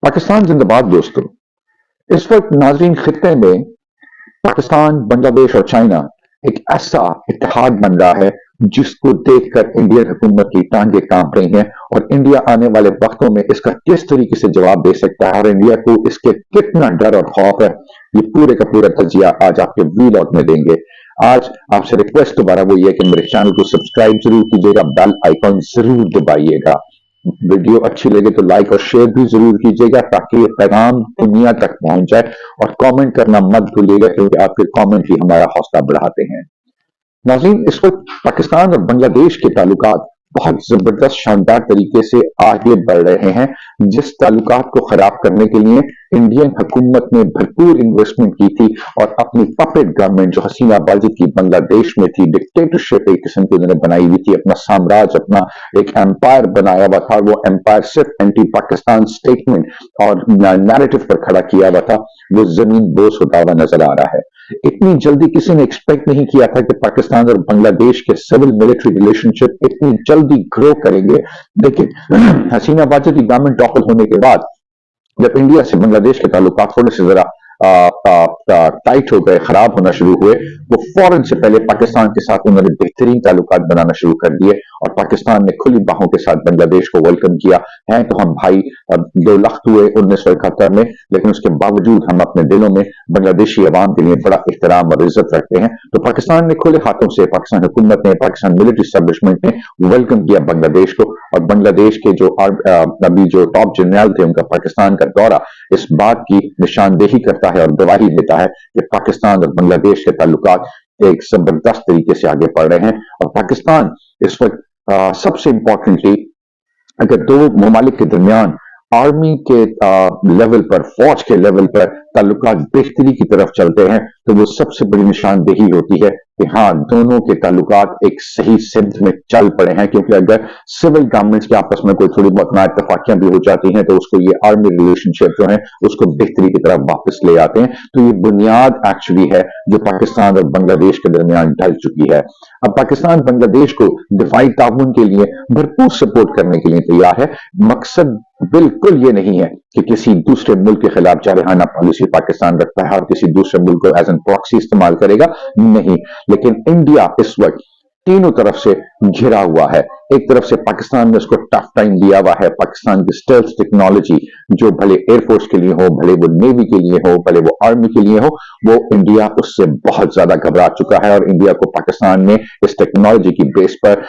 पाकिस्तान जिंदाबाद दोस्तों। इस वक्त नाजरीन खित्ते में पाकिस्तान, बांग्लादेश और चाइना एक ऐसा इत्तेहाद बन रहा है जिसको देखकर इंडियन हुकूमत की टांगें कांप रही हैं और इंडिया आने वाले वक्तों में इसका किस तरीके से जवाब दे सकता है और इंडिया को इसके कितना डर और खौफ है, ये पूरे का पूरा तजिया आज आपके वीलॉग में देंगे। आज आपसे रिक्वेस्ट दोबारा वो ये कि मेरे चैनल को सब्सक्राइब जरूर कीजिएगा, बेल आइकॉन जरूर दबाइएगा। वीडियो अच्छी लगे तो लाइक और शेयर भी जरूर कीजिएगा ताकि ये पैगाम दुनिया तक पहुंच जाए और कमेंट करना मत भूलिएगा क्योंकि आपके कमेंट ही हमारा हौसला बढ़ाते हैं। नाज़रीन, इस वक्त पाकिस्तान और बांग्लादेश के ताल्लुकात बहुत जबरदस्त शानदार तरीके से आगे बढ़ रहे हैं, जिस ताल्लुकात को खराब करने के लिए इंडियन हुकूमत ने भरपूर इन्वेस्टमेंट की थी और अपनी पपेट गवर्नमेंट जो हसीना वाजिद की बांग्लादेश में थी, डिक्टेटरशिप एक किस्म की उन्होंने बनाई हुई थी, अपना साम्राज्य, अपना एक एम्पायर बनाया हुआ था। वो एम्पायर सिर्फ एंटी पाकिस्तान स्टेटमेंट और नैरेटिव पर खड़ा किया हुआ था, वो जमीन बोस होता हुआ नजर आ रहा है। इतनी जल्दी किसी ने एक्सपेक्ट नहीं किया था कि पाकिस्तान और बांग्लादेश के सिविल मिलिट्री रिलेशनशिप इतनी जल्दी ग्रो करेंगे। लेकिन हसीना वाजिद की गवर्नमेंट टॉपल होने के बाद जब इंडिया से बांग्लादेश के ताल्लुकात थोड़े से जरा टाइट हो गए, खराब होना शुरू हुए, वो फौरन से पहले पाकिस्तान के साथ उन्होंने बेहतरीन ताल्लुकात बनाना शुरू कर दिए और पाकिस्तान ने खुली बाहों के साथ बांग्लादेश को वेलकम किया है। तो हम भाई 2 लख्त हुए 1971 में, लेकिन उसके बावजूद हम अपने दिलों में बांग्लादेशी अवाम के लिए बड़ा एहतराम और इज्जत रखते हैं। तो पाकिस्तान ने खुले हाथों से, पाकिस्तान हुकूमत ने, पाकिस्तान मिलिट्री एस्टेब्लिशमेंट ने वेलकम किया बांग्लादेश को और बांग्लादेश के जो अभी जो टॉप जनरल थे उनका पाकिस्तान का दौरा इस बात की निशानदेही करता है और गवाही देता है कि पाकिस्तान और बांग्लादेश के ताल्लुकात एक जबरदस्त तरीके से आगे बढ़ रहे हैं। और पाकिस्तान इस वक्त सबसे इंपॉर्टेंटली अगर दो ममालिक के दरमियान आर्मी के लेवल पर, फौज के लेवल पर ताल्लुकात बेहतरी की तरफ चलते हैं तो वो सबसे बड़ी निशानदेही होती है कि हाँ, दोनों के ताल्लुकात एक सही सिमत में चल पड़े हैं। क्योंकि अगर सिविल गवर्नमेंट्स के आपस में कोई थोड़ी बहुत ना इत्तफाकियां भी हो जाती हैं तो उसको ये आर्मी रिलेशनशिप जो है उसको बेहतरी की तरफ वापस ले आते हैं। तो ये बुनियाद एक्चुअली है जो पाकिस्तान और बांग्लादेश के दरमियान ढल चुकी है। अब पाकिस्तान बांग्लादेश को दिफाई ताउन के लिए भरपूर सपोर्ट करने के लिए तैयार है। मकसद बिल्कुल ये नहीं है कि किसी दूसरे मुल्क के खिलाफ जारहाना पॉलिसी पाकिस्तान रखता है और किसी दूसरे मुल्क को एज एन प्रॉक्सी इस्तेमाल करेगा, नहीं। लेकिन इंडिया इस वक्त तीनों तरफ से घिरा हुआ है। एक तरफ से पाकिस्तान ने उसको टफ टाइम दिया हुआ है। पाकिस्तान की स्टेल्थ टेक्नोलॉजी जो भले एयरफोर्स के लिए हो, भले वो नेवी के लिए हो, भले वो आर्मी के लिए हो, वो इंडिया उससे बहुत ज्यादा घबरा चुका है और इंडिया को पाकिस्तान ने इस टेक्नोलॉजी की बेस पर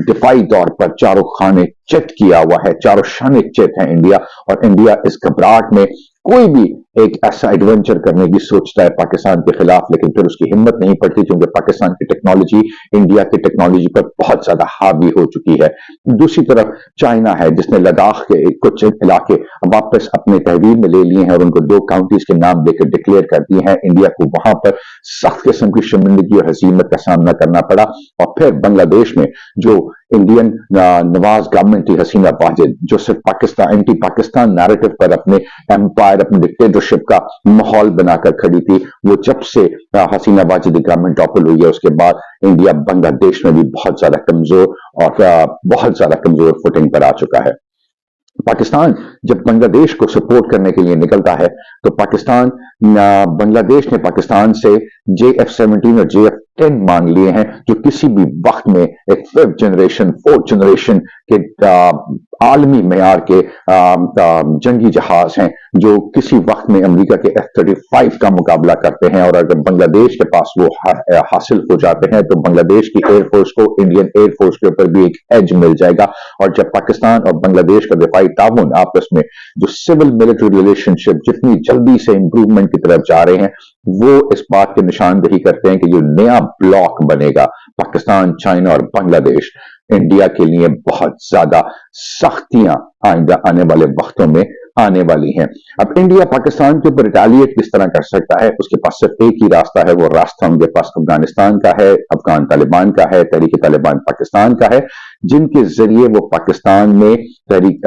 दिफाई तौर पर चारों खाने चित किया हुआ है, चारों शाने चित है इंडिया। और इंडिया इस घबराहट में कोई भी एक ऐसा एडवेंचर करने की सोचता है पाकिस्तान के खिलाफ, लेकिन फिर उसकी हिम्मत नहीं पड़ती क्योंकि पाकिस्तान की टेक्नोलॉजी इंडिया की टेक्नोलॉजी पर बहुत ज्यादा हावी हो चुकी है। दूसरी तरफ चाइना है जिसने लद्दाख के कुछ इलाके वापस अपने तहवील में ले लिए हैं और उनको 2 काउंटीज के नाम देकर डिक्लेयर कर दिए हैं। इंडिया को वहां पर सख्त किस्म की शर्मिंदगी और हजीमत का सामना करना पड़ा। और फिर बांग्लादेश में जो इंडियन नवाज गवर्नमेंट थी हसीना वाजिद, जो सिर्फ पाकिस्तान एंटी पाकिस्तान नैरेटिव पर अपने एम्पायर, अपने डिक्टेटरशिप का माहौल बनाकर खड़ी थी, वो जब से हसीना वाजिद गवर्नमेंट टॉपल हुई है उसके बाद इंडिया बांग्लादेश में भी बहुत ज्यादा कमजोर और बहुत ज्यादा कमजोर फुटिंग पर आ चुका है। पाकिस्तान जब बांग्लादेश को सपोर्ट करने के लिए निकलता है तो बांग्लादेश ने पाकिस्तान से JF-17 और JF-10 मांग लिए हैं, जो किसी भी वक्त में एक 5th जनरेशन 4th जनरेशन के आलमी मेयार के जंगी जहाज हैं जो किसी वक्त में अमेरिका के F-35 का मुकाबला करते हैं। और अगर बांग्लादेश के पास वो हासिल हो जाते हैं तो बांग्लादेश की एयरफोर्स को इंडियन एयरफोर्स के ऊपर भी एक एज मिल जाएगा। और जब पाकिस्तान और बांग्लादेश का दिफाई ताउन आपस में जो सिविल मिलिट्री रिलेशनशिप जितनी जल्दी से इंप्रूवमेंट की तरफ जा रहे हैं, वो इस बात की निशानदेही करते हैं कि जो नया ब्लॉक बनेगा पाकिस्तान, चाइना और बांग्लादेश, इंडिया के लिए बहुत ज्यादा सख्तियां आइंदा आने वाले वक्तों में आने वाली हैं। अब इंडिया पाकिस्तान के ऊपर रिटेलिएट किस तरह कर सकता है, उसके पास सिर्फ एक ही रास्ता है। वो रास्ता उनके पास अफगानिस्तान का है, अफगान तालिबान का है, तहरीक तालिबान पाकिस्तान का है, जिनके जरिए वो पाकिस्तान में तहरीक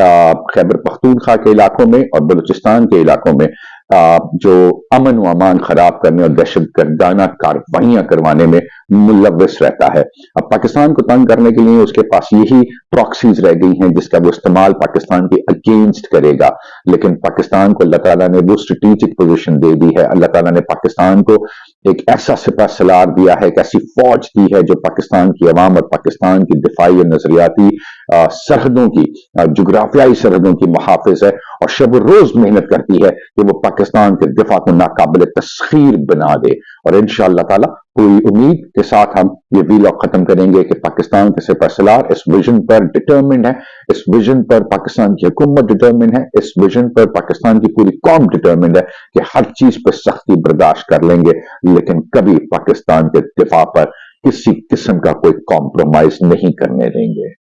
खैबर पख्तूनख्वा के इलाकों में और बलूचिस्तान के इलाकों में जो अमन व अमान खराब करने और दहशत गर्दाना कार्रवाइयां करवाने में मुलव्वस रहता है। अब पाकिस्तान को तंग करने के लिए उसके पास यही प्रॉक्सीज रह गई हैं जिसका वो इस्तेमाल पाकिस्तान के अगेंस्ट करेगा। लेकिन पाकिस्तान को अल्लाह ताला ने वो स्ट्रेटेजिक पोजीशन दे दी है। अल्लाह ताला ने पाकिस्तान को एक ऐसा सिपह सलार दिया है, एक ऐसी फौज दी है जो पाकिस्तान की अवाम और पाकिस्तान की दिफाई और नजरियाती सरहदों की, जुग्राफियाई सरहदों की मुहाफिज है और शब रोज मेहनत करती है कि वो पाकिस्तान के दिफा को नाकाबिल तस्खीर बना दे। और इंशाअल्लाह ताला पूरी उम्मीद के साथ हम ये वीलॉग खत्म करेंगे कि पाकिस्तान के सिपह सलार इस विजन पर डिटर्मिन्ड है, इस विजन पर पाकिस्तान की हुकूमत डिटर्मिन्ड है, इस विजन पर पाकिस्तान की पूरी कौम डिटर्मिन्ड है कि हर चीज पर सख्ती बर्दाश्त कर लेंगे, लेकिन कभी पाकिस्तान के दिफा पर किसी किस्म का कोई कॉम्प्रोमाइज नहीं करने देंगे।